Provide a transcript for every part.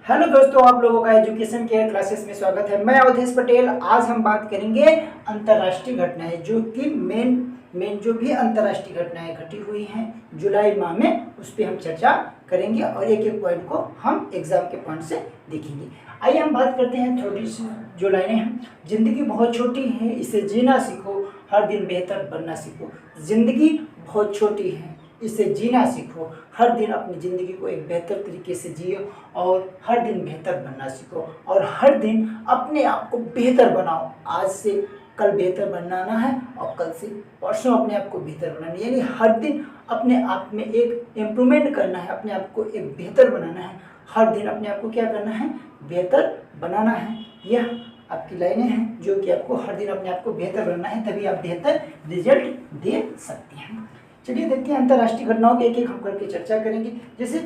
Hello दोस्तों, आप लोगों का एजुकेशन केयर क्लासेस में स्वागत है। मैं अवधेश पटेल। आज हम बात करेंगे अंतर्राष्ट्रीय घटनाएं, जो कि मेन जो भी अंतर्राष्ट्रीय घटनाएं घटी हुई हैं जुलाई माह में, उस पर हम चर्चा करेंगे और एक एक पॉइंट को हम एग्जाम के पॉइंट से देखेंगे। आइए हम बात करते हैं थोड़ी सी जो लाइनें हैं। जिंदगी बहुत छोटी है, इसे जीना सीखो, हर दिन बेहतर बनना सीखो। जिंदगी बहुत छोटी है, इसे जीना सीखो, हर दिन अपनी ज़िंदगी को एक बेहतर तरीके से जियो और हर दिन बेहतर बनना सीखो और हर दिन अपने आप को बेहतर बनाओ। आज से कल बेहतर बनाना है और कल से परसों अपने आप को बेहतर बनाना है, यानी हर दिन अपने आप में एक इम्प्रूवमेंट करना है, अपने आप को एक बेहतर बनाना है। हर दिन अपने आप को क्या करना है? बेहतर बनाना है। यह आपकी लाइनें हैं जो कि आपको हर दिन अपने आप को बेहतर बनाना है, तभी आप बेहतर रिजल्ट दे सकते हैं। चलिए देखते हैं अंतर्राष्ट्रीय घटनाओं की एक एक हम करके चर्चा करेंगे। जैसे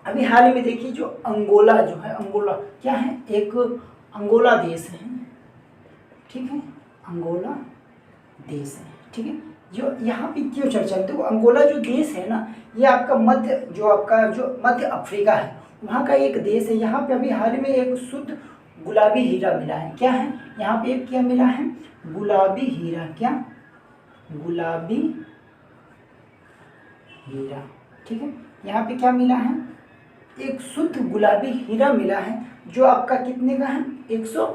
अभी हाल ही में देखिए, जो अंगोला जो है, अंगोला क्या है? एक अंगोला देश है, ठीक है, अंगोला देश है, ठीक है। जो यहाँ पे क्यों चर्चा में, देखो अंगोला जो देश है ना, ये आपका मध्य अफ्रीका है, वहाँ का एक देश है। यहाँ पे अभी हाल में एक शुद्ध गुलाबी हीरा मिला है। क्या है यहाँ पे? एक क्या मिला है? गुलाबी हीरा। क्या? गुलाबी हीरा, ठीक है। यहाँ पे क्या मिला है? एक शुद्ध गुलाबी हीरा मिला है, जो आपका कितने का है? 100,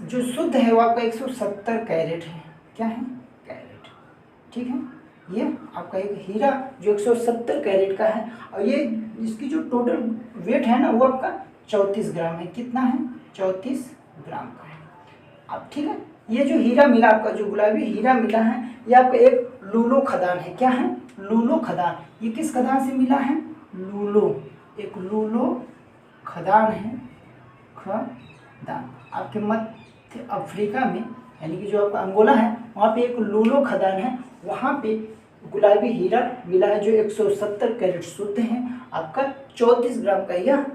जो शुद्ध है वो आपका 170 कैरेट है। क्या है? कैरेट, ठीक है। ये आपका एक हीरा जो 170 कैरेट का है, और ये इसकी जो टोटल वेट है ना, वो आपका 34 ग्राम है। कितना है? 34 ग्राम का है। अब ठीक है, ये जो हीरा मिला आपका, जो गुलाबी हीरा मिला है, ये आपका एक लूलो खदान है। क्या है? लूलो खदान। ये किस खदान से मिला है? लूलो, एक लूलो खदान है, खदान आपके मध्य अफ्रीका में, यानी कि जो आपका अंगोला है वहाँ पे एक लूलो खदान है, वहाँ पे गुलाबी हीरा मिला है जो 170 कैरेट शुद्ध है। आपका 34 ग्राम का यह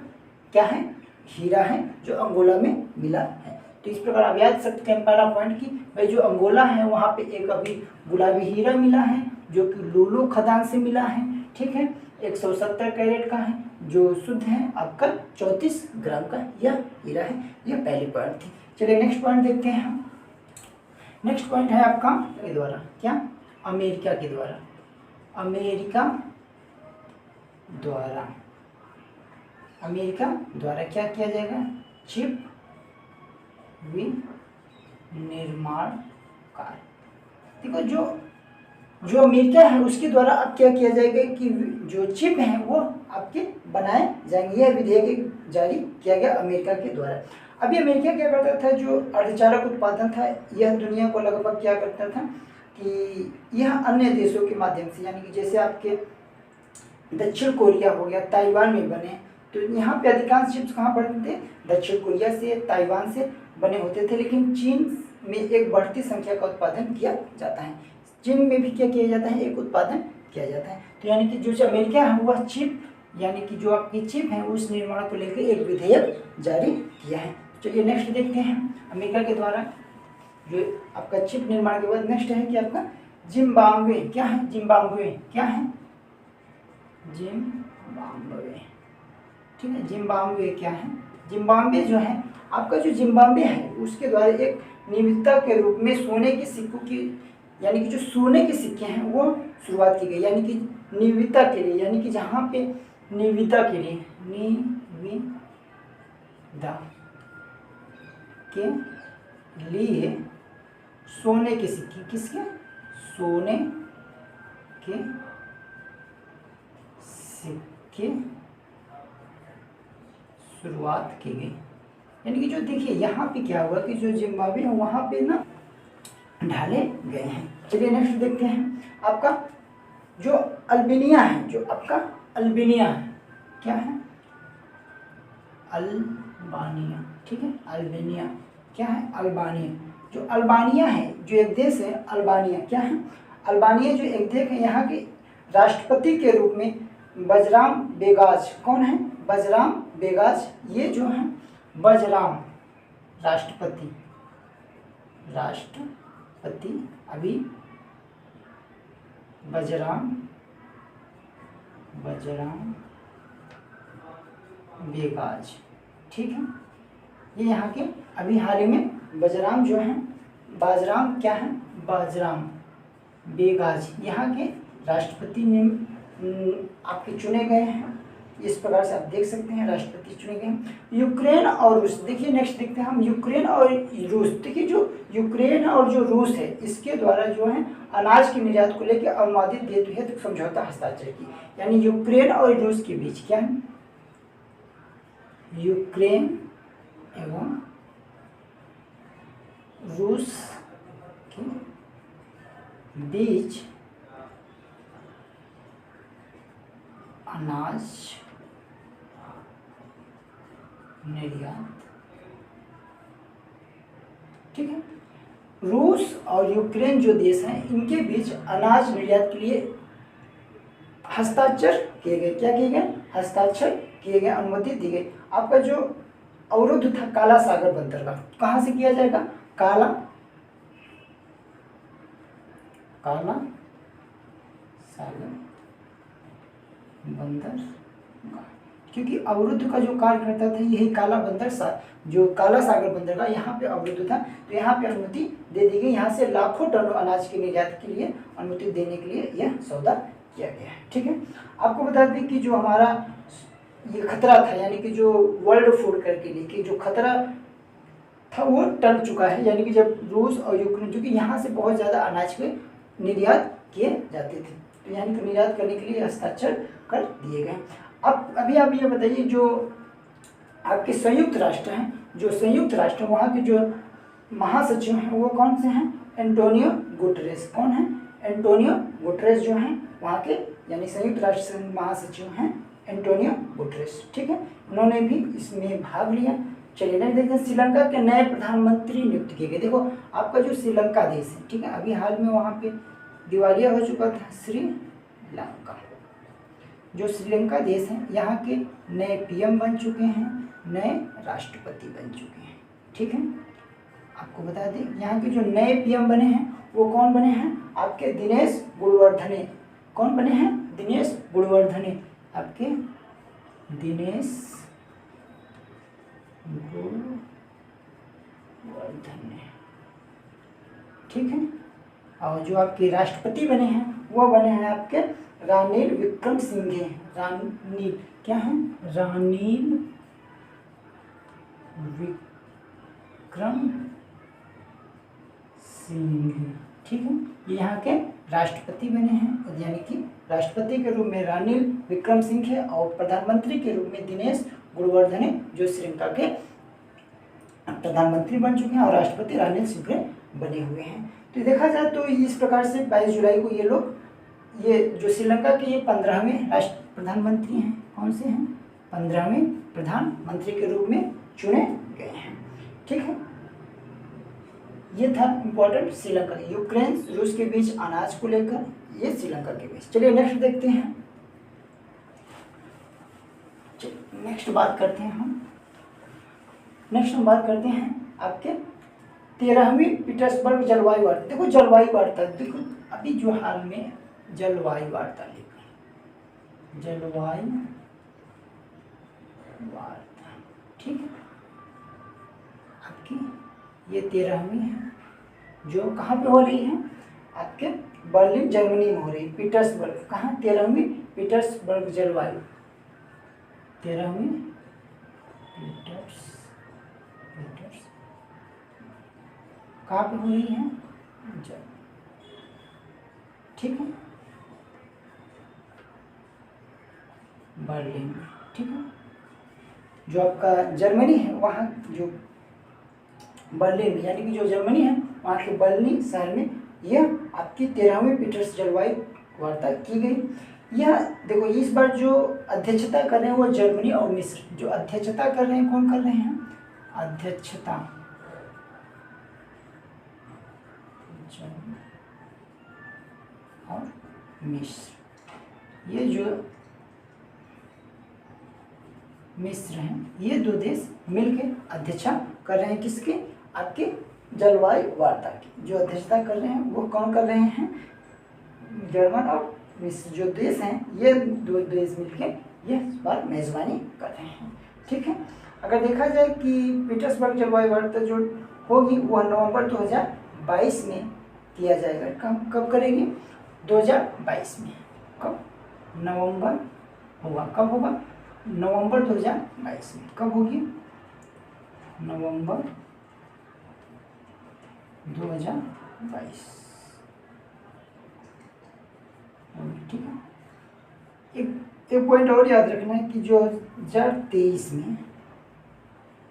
क्या है? हीरा है, जो अंगोला में मिला है। तो इस प्रकार आप याद सकते हैं पहला पॉइंट कि भाई जो अंगोला है वहाँ पे एक अभी गुलाबी हीरा मिला है जो कि लूलो खदान से मिला है, ठीक है। 170 कैरेट का है, जो शुद्ध है आपका 34 ग्राम का यह हीरा है। यह पहली पॉइंट थी। चलिए नेक्स्ट पॉइंट देखते हैं हम। नेक्स्ट पॉइंट है आपका के द्वारा, क्या? अमेरिका के द्वारा, अमेरिका द्वारा, अमेरिका द्वारा क्या किया जाएगा? चिप विनिर्माण कार्य। देखो जो अमेरिका है उसके द्वारा अब क्या किया जाएगा कि जो चिप हैं वो आपके बनाए जाएंगे। यह विधेयक जारी किया गया अमेरिका के द्वारा। अभी अमेरिका क्या करता था? जो अर्धचालक उत्पादन था, यह दुनिया को लगभग क्या करता था कि यह अन्य देशों के माध्यम से, यानी कि जैसे आपके दक्षिण कोरिया हो गया, ताइवान में बने, तो यहाँ पे अधिकांश चिप्स कहाँ बनते थे? दक्षिण कोरिया से, ताइवान से बने होते थे। लेकिन चीन में एक बढ़ती संख्या का उत्पादन किया जाता है। चीन में भी क्या किया जाता है? एक उत्पादन किया जाता है। तो यानी कि जो अमेरिका है वह चिप, यानी कि जो आपकी चिप है उस निर्माण को लेकर एक विधेयक जारी किया है। चलिए नेक्स्ट देखते हैं अमेरिका के द्वारा जो आपका चिप निर्माण के बाद नेक्स्ट है कि आपका जिम्बाब्वे। क्या है? जिम्बाब्वे क्या है? जिम्बाब्वे, ठीक है। जिम्बाब्वे क्या है? जिम्बाब्वे जो है आपका, जो जिम्बाब्वे है उसके द्वारा एक निमित्ता के रूप में सोने के सिक्कों की, यानी कि जो सोने के सिक्के हैं वो शुरुआत की गई, यानी कि निविदा के लिए, यानी कि जहाँ पे निविदा के लिए, निविदा के लिए सोने के सिक्के, किसके? सोने के सिक्के शुरुआत की गई। यानी कि जो देखिए यहाँ पे क्या हुआ कि जो जिम्बाब्वे है वहाँ पे ना ढाले गए हैं। चलिए नेक्स्ट देखते हैं आपका जो अल्बानिया है, जो आपका अल्बानिया है। क्या है? अल्बानिया, ठीक है। अल्बानिया क्या है? अल्बानिया, जो अल्बानिया है जो एक देश है, अल्बानिया क्या है? अल्बानिया जो एक देश है, यहाँ के राष्ट्रपति के रूप में बजराम बेगाज, कौन है? बजराम बेगाज, ये जो है बजराम राष्ट्रपति अभी बजराम बेगाज, ठीक है। ये यहाँ के अभी हाल ही में बजराम जो हैं, बाजराम क्या है, बाजराम बेगाज यहाँ के राष्ट्रपति ने आपके चुने गए हैं। इस प्रकार से आप देख सकते हैं राष्ट्रपति चुने गए हैं। यूक्रेन और रूस, देखिए नेक्स्ट देखते हैं हम, यूक्रेन और रूस। देखिए जो यूक्रेन और जो रूस है इसके द्वारा जो है अनाज के निर्यात को लेकर अनुवादित देते हुए तो समझौता हस्ताक्षर की, यानी यूक्रेन और रूस के बीच क्या है, यूक्रेन एवं रूस के बीच अनाज निर्यात, ठीक है। रूस और यूक्रेन जो देश हैं इनके बीच अनाज निर्यात के लिए हस्ताक्षर किए गए, क्या किए गए, हस्ताक्षर किए गए, अनुमति दी गई। आपका जो अवरुद्ध था काला सागर बंदरगाह, कहाँ से किया जाएगा, काला सागर बंदरगाह, क्योंकि अवरुद्ध का जो कार्य करता था यही काला जो काला सागर बंदरगाह यहाँ पे अवरुद्ध था, तो यहाँ पे अनुमति दे दी गई। यहाँ से लाखों टन अनाज के निर्यात के लिए अनुमति देने के लिए यह सौदा किया गया है, ठीक है। आपको बता दें कि जो हमारा ये खतरा था, यानी कि जो वर्ल्ड फूड करके लिए कि जो खतरा था वो टल चुका है, यानी कि जब रूस और यूक्रेन, क्योंकि यहाँ से बहुत ज़्यादा अनाज के निर्यात किए जाते थे, तो यानी कि निर्यात करने के लिए हस्ताक्षर कर दिए गए। अब अभी आप ये बताइए, जो आपके संयुक्त राष्ट्र हैं, जो संयुक्त राष्ट्र वहाँ के जो महासचिव हैं वो कौन से हैं, एंटोनियो गुटरेस। कौन है, एंटोनियो गुटरेस जो हैं वहाँ के, यानी संयुक्त राष्ट्र संघ महासचिव हैं एंटोनियो गुटरेस, ठीक है। उन्होंने भी इसमें भाग लिया। चलिए नेक्स्ट देखते हैं, श्रीलंका के नए प्रधानमंत्री नियुक्त किए गए। देखो आपका जो श्रीलंका देश है, ठीक है, अभी हाल में वहाँ पे दिवालिया हो चुका था श्रीलंका। जो श्रीलंका देश है यहाँ के नए पीएम बन चुके हैं, नए राष्ट्रपति बन चुके हैं, ठीक है। आपको बता दें यहाँ के जो नए पीएम बने हैं वो कौन बने हैं, आपके दिनेश गुणवर्धने। कौन बने हैं, दिनेश गुणवर्धने, आपके दिनेश गुणवर्धने, ठीक है। और जो आपके राष्ट्रपति बने हैं वो बने हैं आपके रानिल विक्रमसिंघे। रानिल क्या है, रानिल विक्रमसिंघे, ठीक है। ये यहाँ के राष्ट्रपति बने हैं, यानी कि राष्ट्रपति के रूप में रानिल विक्रमसिंघे और प्रधानमंत्री के रूप में दिनेश गुणवर्धने जो श्रीलंका के प्रधानमंत्री बन चुके हैं और राष्ट्रपति रानिल विक्रमसिंघे बने हुए हैं। तो देखा जाए तो इस प्रकार से 22 जुलाई को ये जो श्रीलंका के ये 15वें राष्ट्र प्रधानमंत्री हैं। कौन से हैं, 15वें प्रधानमंत्री के रूप में चुने गए हैं, ठीक है। ये था इम्पोर्टेंट श्रीलंका, यूक्रेन रूस के बीच अनाज को लेकर, ये श्रीलंका के बीच। चलिए नेक्स्ट देखते हैं, नेक्स्ट बात करते हैं हम आपके 13वीं पीटर्सबर्ग जलवायु वार्ता। देखो जलवायु वार्ता, देखो अभी जो हाल में जलवायु वार्ता लेकर, जलवायु वार्ता, ठीक है, आपकी ये 13वीं है जो कहाँ पे हो रही है, आपके बर्लिन जर्मनी में हो रही है। पीटर्सबर्ग कहाँ, 13वीं पीटर्सबर्ग जलवायु, 13वीं पीटर्स कहाँ पे हो रही है, ठीक है, बर्लिन, ठीक है। जो आपका जर्मनी है वहाँ जो बर्लिन में, यानी कि जो जर्मनी है वहाँ के बर्लिन शहर में यह आपकी 13वीं पीटर्स जलवायु वार्ता की गई। यह देखो इस बार जो अध्यक्षता कर रहे हैं वो जर्मनी और मिस्र, जो अध्यक्षता कर रहे हैं कौन कर रहे हैं, अध्यक्षता जर्मनी और मिस्र। ये जो मिस्र हैं ये दो देश मिलकर अध्यक्षता कर रहे हैं, किसके, आपके जलवायु वार्ता की। जो अध्यक्षता कर रहे हैं वो कौन कर रहे हैं, जर्मन और मिस्र जो देश हैं, ये दो देश मिलकर ये बार मेजबानी कर रहे हैं। ठीक है। अगर देखा जाए कि पीटर्सबर्ग जलवायु वार्ता जो होगी वह नवंबर 2022 में किया जाएगा। कब करेंगे? 2022 में। कब? नवंबर होगा। कब होगा? नवंबर 2022 में। कब होगी? नवंबर 2022। ठीक है। एक पॉइंट और याद रखना है कि 2023 में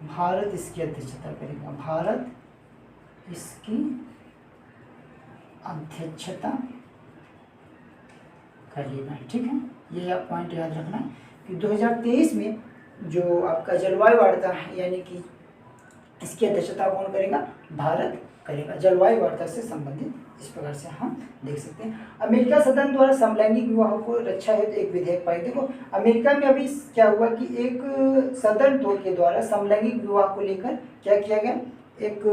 भारत इसकी अध्यक्षता करेगा। भारत इसकी अध्यक्षता करेगा। ठीक है, ये आप पॉइंट याद रखना है कि 2023 में जो आपका जलवायु वार्ता है, यानी कि इसकी अध्यक्षता कौन करेगा? भारत करेगा। जलवायु वार्ता से संबंधित इस प्रकार से हम देख सकते हैं। अमेरिका सदन द्वारा समलैंगिक विवाह को रक्षा हेतु एक विधेयक पारित। देखो अमेरिका में अभी क्या हुआ कि एक सदन के द्वारा समलैंगिक विवाह को लेकर क्या किया गया? एक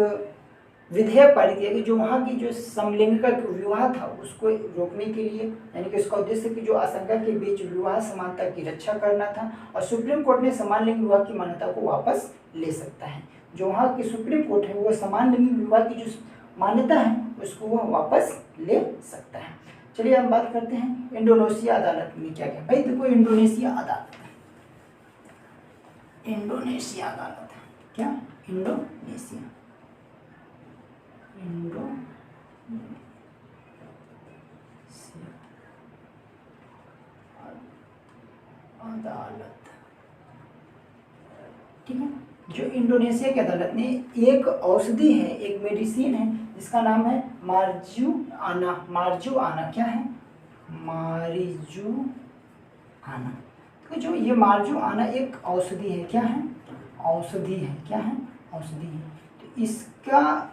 विधेयक पारित किया गया जो वहाँ की जो समलैंगिक विवाह था उसको रोकने के लिए, यानी कि उसका उद्देश्य कि जो आशंका के बीच विवाह समानता की रक्षा करना था। और सुप्रीम कोर्ट ने समान लिंग विवाह की मान्यता को वापस ले सकता है। जो वहाँ की सुप्रीम कोर्ट है वो समान लिंग विवाह की जो मान्यता है उसको वह वापस ले सकता है। चलिए हम बात करते हैं इंडोनेशिया अदालत में क्या क्या। भाई देखो इंडोनेशिया अदालत, इंडोनेशिया अदालत क्या? इंडोनेशिया अदालत, ठीक है। जो इंडोनेशिया की अदालत ने एक औषधि है, एक मेडिसिन है जिसका नाम है मारिजुआना। मारिजुआना क्या है? मारिजुआना। तो जो ये मारिजुआना एक औषधि है, क्या है? औषधि है। क्या है? औषधि है। तो इसका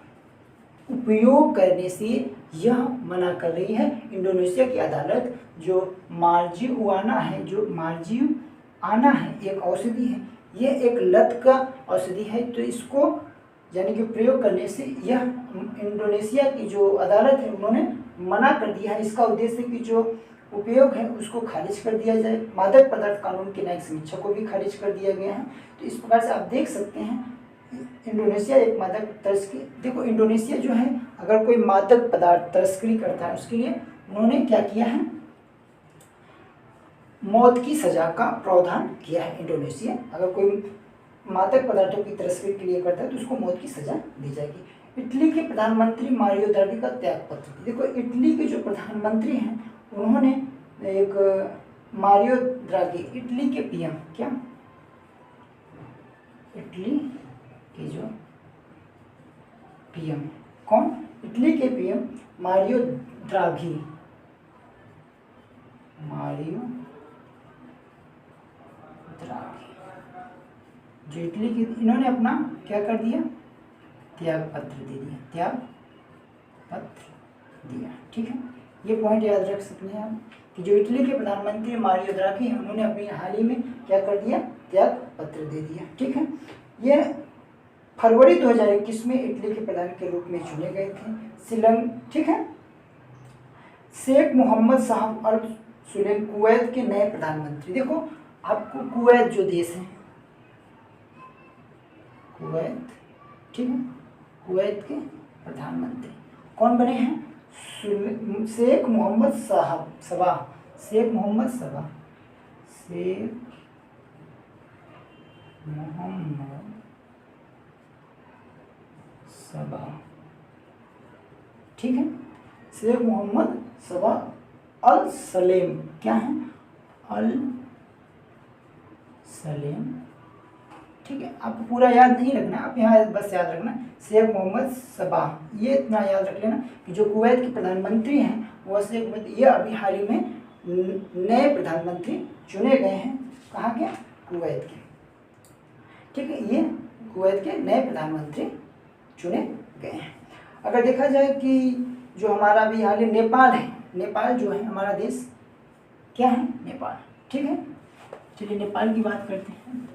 उपयोग करने से यह मना कर रही है इंडोनेशिया की अदालत। जो मारिजुआना है, जो मारिजुआना है एक औषधि है, यह एक लत का औषधि है। तो इसको यानी कि प्रयोग करने से यह इंडोनेशिया की जो अदालत है उन्होंने मना कर दिया है। इसका उद्देश्य कि जो उपयोग है उसको खारिज कर दिया जाए। मादक पदार्थ कानून की न्यायिक समीक्षा को भी खारिज कर दिया गया है। तो इस प्रकार से आप देख सकते हैं इंडोनेशिया एक मादक तस्करी, देखो इंडोनेशिया जो है अगर कोई मादक पदार्थ तस्करी करता है उसके लिए उन्होंने क्या किया है? मौत की सजा का प्रावधान किया है इंडोनेशिया। अगर कोई मादक पदार्थों की तस्करी के लिए करता है तो उसको मौत की सजा दी जाएगी। इटली के प्रधानमंत्री मारियो द्राघी का त्याग पत्र। देखो इटली के जो प्रधानमंत्री हैं उन्होंने एक मारियो द्राघी, इटली के पीएम, क्या? इटली के जो पीएम, कौन? इटली के PM Mario Draghi, Mario Draghi जो इटली की, इन्होंने अपना क्या कर दिया? त्याग पत्र दे दिया। त्याग पत्र दिया। ठीक है, ये पॉइंट याद रख सकते हैं आप कि जो इटली के प्रधानमंत्री मारियो द्राघी हैं उन्होंने अपनी हाल ही में क्या कर दिया? त्याग पत्र दे दिया। ठीक है, ये फरवरी 2021 में इटली के प्रधान के रूप में चुने गए थे। ठीक है। शेख मोहम्मद साहब अल सुलेम कुवैत के नए प्रधानमंत्री। देखो आपको कुवैत जो देश है, कुवैत, ठीक है, कुवैत के प्रधानमंत्री कौन बने हैं? शेख मोहम्मद सबा। शेख मोहम्मद सबा। शेख मोहम्मद सबा, ठीक है। शेख मोहम्मद सबा अल सलेम, क्या है? अल सलेम, ठीक है। आपको पूरा याद नहीं रखना, आप यहाँ बस याद रखना शेख मोहम्मद सबा, ये इतना याद रख लेना कि जो कुवैत के प्रधानमंत्री हैं वो शेख मोहम्मद, ये अभी हाल ही में नए प्रधानमंत्री चुने गए हैं। कहाँ के? कुवैत के, ठीक है। ये कुवैत के नए प्रधानमंत्री चुने गए हैं। अगर देखा जाए कि जो हमारा अभी हाल ही नेपाल है, नेपाल जो है हमारा देश, क्या है? नेपाल, ठीक है। चलिए नेपाल की बात करते हैं।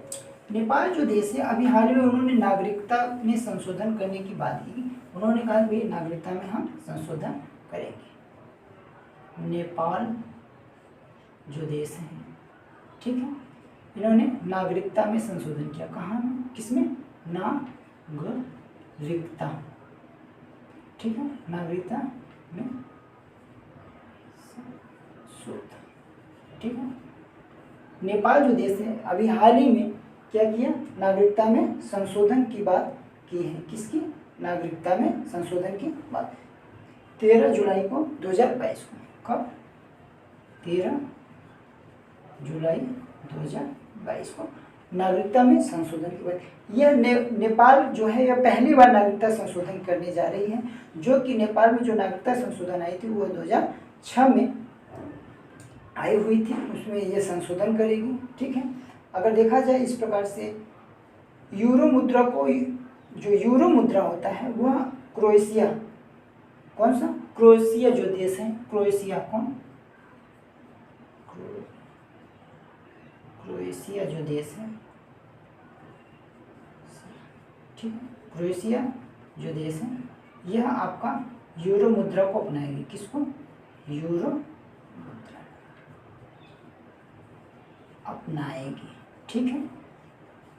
नेपाल जो देश है अभी हाल में उन्होंने नागरिकता में संशोधन करने की बात की। उन्होंने कहा भाई नागरिकता में हम संशोधन करेंगे। नेपाल जो देश है, ठीक है, इन्होंने नागरिकता में संशोधन किया। कहाँ में? किसमें? नागरिकता, ठीक है, नागरिकता में संशोधन, ठीक है। नेपाल जो देश है अभी हाल ही में क्या किया? नागरिकता में संशोधन की बात की है। किसकी? नागरिकता में संशोधन की बात 13 जुलाई को 2022 को। कब? 13 जुलाई 2022 को नागरिकता में संशोधन की बात। यह नेपाल जो है यह पहली बार नागरिकता संशोधन करने जा रही है, जो कि नेपाल में जो नागरिकता संशोधन आई थी वो 2006 में आई हुई थी, उसमें यह संशोधन करेगी, ठीक है। अगर देखा जाए इस प्रकार से यूरो मुद्रा को, जो यूरो मुद्रा होता है वह क्रोएशिया, कौन सा? क्रोएशिया जो देश है, क्रोएशिया, कौन? क्रोएशिया जो देश है, ठीक है, क्रोएशिया जो देश है यह आपका यूरो मुद्रा को अपनाएगी। किसको? यूरो मुद्रा अपनाएगी, ठीक है,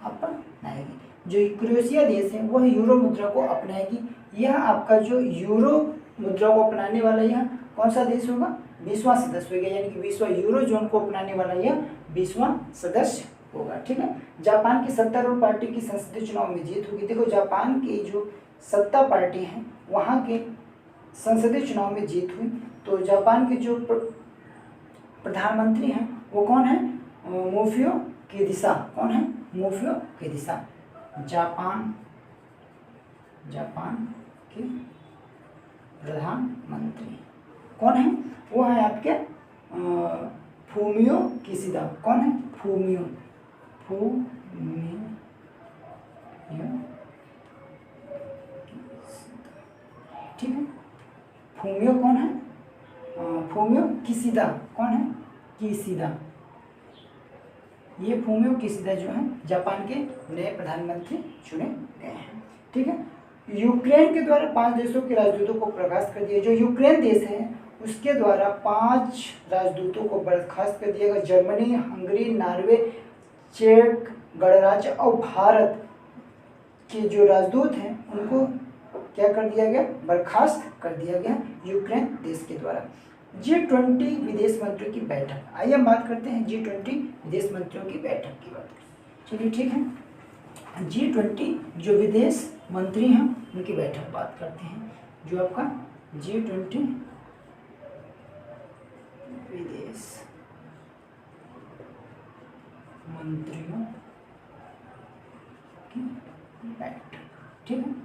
अपनाएगी। जो क्रोएशिया देश है वह यूरो मुद्रा को अपनाएगी। यह आपका जो यूरो मुद्रा को अपनाने वाला यह कौन सा देश होगा? 20वां सदस्य होगा, यानी कि 20वां यूरो जोन को अपनाने वाला यह 20वां सदस्य होगा, ठीक है। जापान की सत्तारूढ़ पार्टी की संसदीय चुनाव में जीत होगी। देखो जापान की जो सत्ता पार्टी है वहाँ के संसदीय चुनाव में जीत हुई, तो जापान के जो प्रधानमंत्री हैं वो कौन है? मोफियो केदिसा। कौन है? मोफियो केदिसा। जापान के प्रधानमंत्री कौन है? वो है आपके फूमियो किशिदा। कौन है? फूमियो ठीक है। फूमियो कौन है? Fumio Kishida. कौन है? किशिदा। ये फूमियो किशिदा जो है जापान के नए प्रधानमंत्री चुने गए हैं, ठीक है। यूक्रेन के द्वारा 5 देशों के राजदूतों को बर्खास्त कर दिया। जो यूक्रेन देश है उसके द्वारा 5 राजदूतों को बर्खास्त कर दिया गया। जर्मनी, हंगरी, नॉर्वे, चेक गणराज्य और भारत के जो राजदूत हैं उनको क्या कर दिया गया? बर्खास्त कर दिया गया यूक्रेन देश के द्वारा। G20 विदेश मंत्रियों की बैठक। आइए हम बात करते हैं G20 विदेश मंत्रियों की बैठक की बात। चलिए ठीक है, G20 जो विदेश मंत्री हैं उनकी बैठक बात करते हैं। जो आपका G20 विदेश मंत्रियों की बैठक, ठीक है।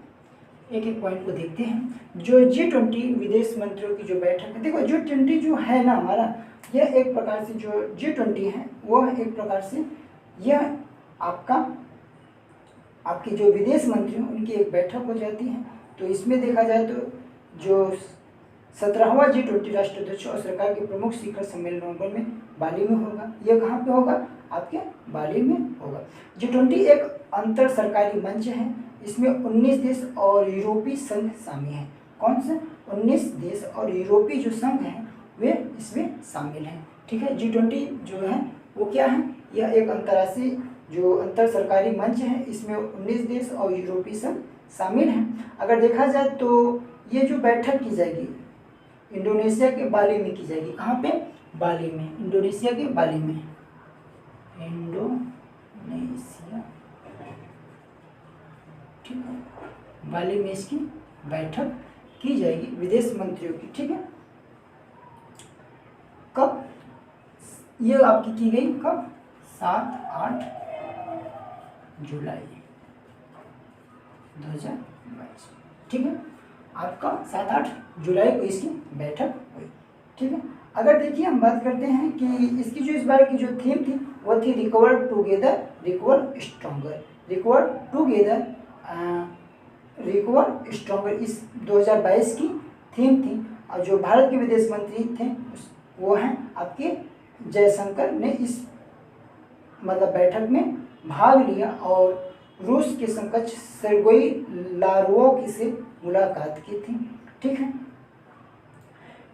एक एक पॉइंट को देखते हैं। जो G20 विदेश मंत्रियों की जो बैठक है, देखो G20 जो है ना हमारा, यह एक प्रकार से जो G20 है वह एक प्रकार से यह आपके जो विदेश मंत्री हैं उनकी एक बैठक हो जाती है। तो इसमें देखा जाए तो जो 17वां G20 राष्ट्राध्यक्ष और सरकार के प्रमुख शिखर सम्मेलन नवंबर में बाली में होगा। यह कहाँ पे होगा? आपके बाली में होगा। G20 एक अंतर सरकारी मंच है। इसमें 19 देश और यूरोपीय संघ शामिल हैं। कौन से? 19 देश और यूरोपीय जो संघ हैं वे इसमें शामिल हैं, ठीक है। G20 जो है वो क्या है? यह एक अंतर्राष्ट्रीय जो अंतर सरकारी मंच है, इसमें 19 देश और यूरोपीय संघ शामिल हैं। अगर देखा जाए तो ये जो बैठक की जाएगी इंडोनेशिया के बाली में की जाएगी। कहाँ पे? बाली में, इंडोनेशिया के बाली में, इंडोनेशिया, ठीक है, बाली में इसकी बैठक की जाएगी विदेश मंत्रियों की, ठीक है। कब ये आपकी की गई? कब? 7-8 जुलाई 2022, ठीक है। आपका 7-8 जुलाई को इसकी बैठक हुई, ठीक है। अगर देखिए हम बात करते हैं कि इसकी जो इस बार की जो थीम थी वो थी recover together recover stronger. Recover together recover stronger इस 2022 की थीम थी। और जो भारत के विदेश मंत्री थे वो हैं आपके जयशंकर ने इस बैठक में भाग लिया और रूस के समकक्ष सेर्गेई लारोव से मुलाकात की थी, ठीक है।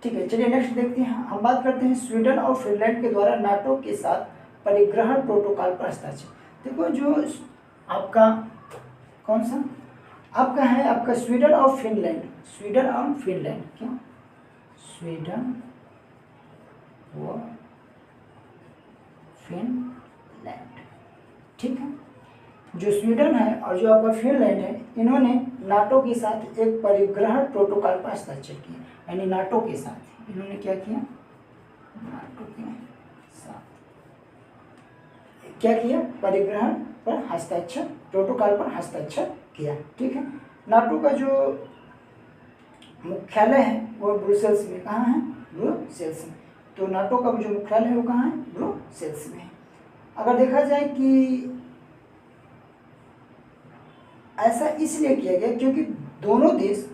ठीक है, चलिए नेक्स्ट देखते हैं। हम बात करते हैं स्वीडन और फिनलैंड के द्वारा नाटो के साथ परिग्रहण प्रोटोकॉल पर हस्ताक्षर। देखो जो आपका कौन सा आपका है, आपका स्वीडन और फिनलैंड, स्वीडन और फिनलैंड, क्या स्वीडन व फिनलैंड, ठीक है। जो स्वीडन है और जो आपका फिनलैंड है, इन्होंने नाटो के साथ एक परिग्रहण प्रोटोकॉल पर हस्ताक्षर किया, यानी नाटो के साथ इन्होंने क्या किया, नाटो के साथ क्या किया, परिग्रहण पर हस्ताक्षर, प्रोटोकॉल पर हस्ताक्षर किया, ठीक है। नाटो का जो मुख्यालय है वो ब्रुसेल्स में, कहाँ है, ब्रुसेल्स में। तो नाटो का जो मुख्यालय है वो कहाँ है, ब्रुसेल्स में है। अगर देखा जाए कि ऐसा इसलिए किया गया क्योंकि दोनों देश,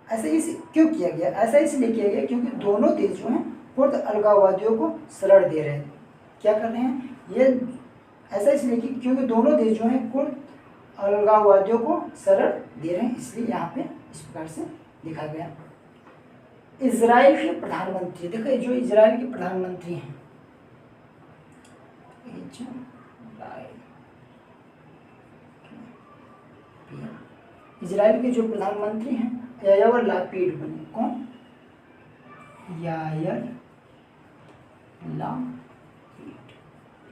ऐसा क्यों किया गया, ऐसा इसलिए किया गया क्योंकि दोनों देश जो हैं कुर्द अलगाववादियों को शरण दे रहे हैं। क्या कर रहे हैं ये, ऐसा इसलिए क्योंकि दोनों देश जो हैं कुर्द अलगाववादियों को शरण दे रहे हैं, इसलिए यहाँ पे इस प्रकार से लिखा गया। इजराइल के प्रधानमंत्री, देखो जो इजराइल के प्रधानमंत्री हैं, इजराइल के जो प्रधानमंत्री हैं यायर लापिड बने, कौन, यायर लापिड,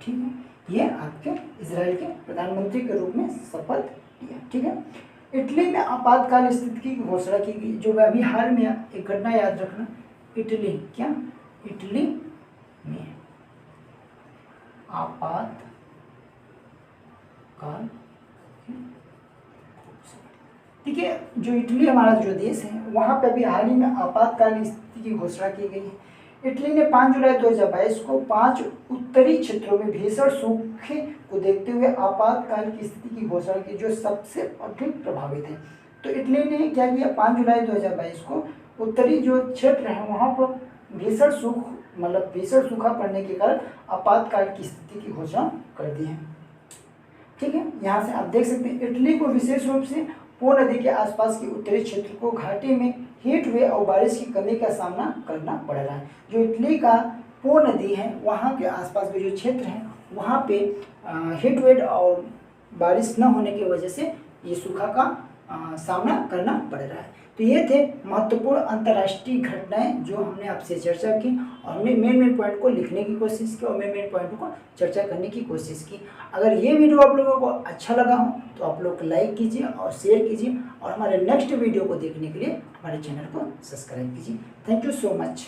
ठीक है। ये आपके इजराइल के प्रधानमंत्री के रूप में शपथ लिया, ठीक है। इटली में आपातकाल स्थिति की घोषणा की गई, जो अभी हाल में एक घटना याद रखना, इटली, क्या इटली में आपातकाल, ठीक है। जो इटली हमारा जो देश है वहाँ पे अभी हाल ही में आपातकालीन स्थिति की घोषणा की गई है। इटली ने 5 जुलाई 2022 को 5 उत्तरी क्षेत्रों में भीषण सूखे को देखते हुए आपातकाल की स्थिति की घोषणा की, जो सबसे अधिक प्रभावित है। तो इटली ने क्या किया, 5 जुलाई 2022 को उत्तरी जो क्षेत्र है वहाँ पर भीषण सूखा पड़ने के कारण आपातकाल की स्थिति की घोषणा कर दी है, ठीक है। यहाँ से आप देख सकते हैं इटली को विशेष रूप से पो नदी के आसपास के उत्तरी क्षेत्र को घाटी में हीट वेव और बारिश की कमी का सामना करना पड़ रहा है। जो इटली का पो नदी है वहाँ के आसपास के जो क्षेत्र हैं वहाँ पे हीट वेव और बारिश न होने की वजह से ये सूखा का सामना करना पड़ रहा है। तो ये थे महत्वपूर्ण अंतर्राष्ट्रीय घटनाएं जो हमने आपसे चर्चा की, और हमने मेन पॉइंट को लिखने की कोशिश की और मेन पॉइंट को चर्चा करने की कोशिश की। अगर ये वीडियो आप लोगों को अच्छा लगा हो तो आप लोग लाइक कीजिए और शेयर कीजिए, और हमारे नेक्स्ट वीडियो को देखने के लिए हमारे चैनल को सब्सक्राइब कीजिए। Thank you so much.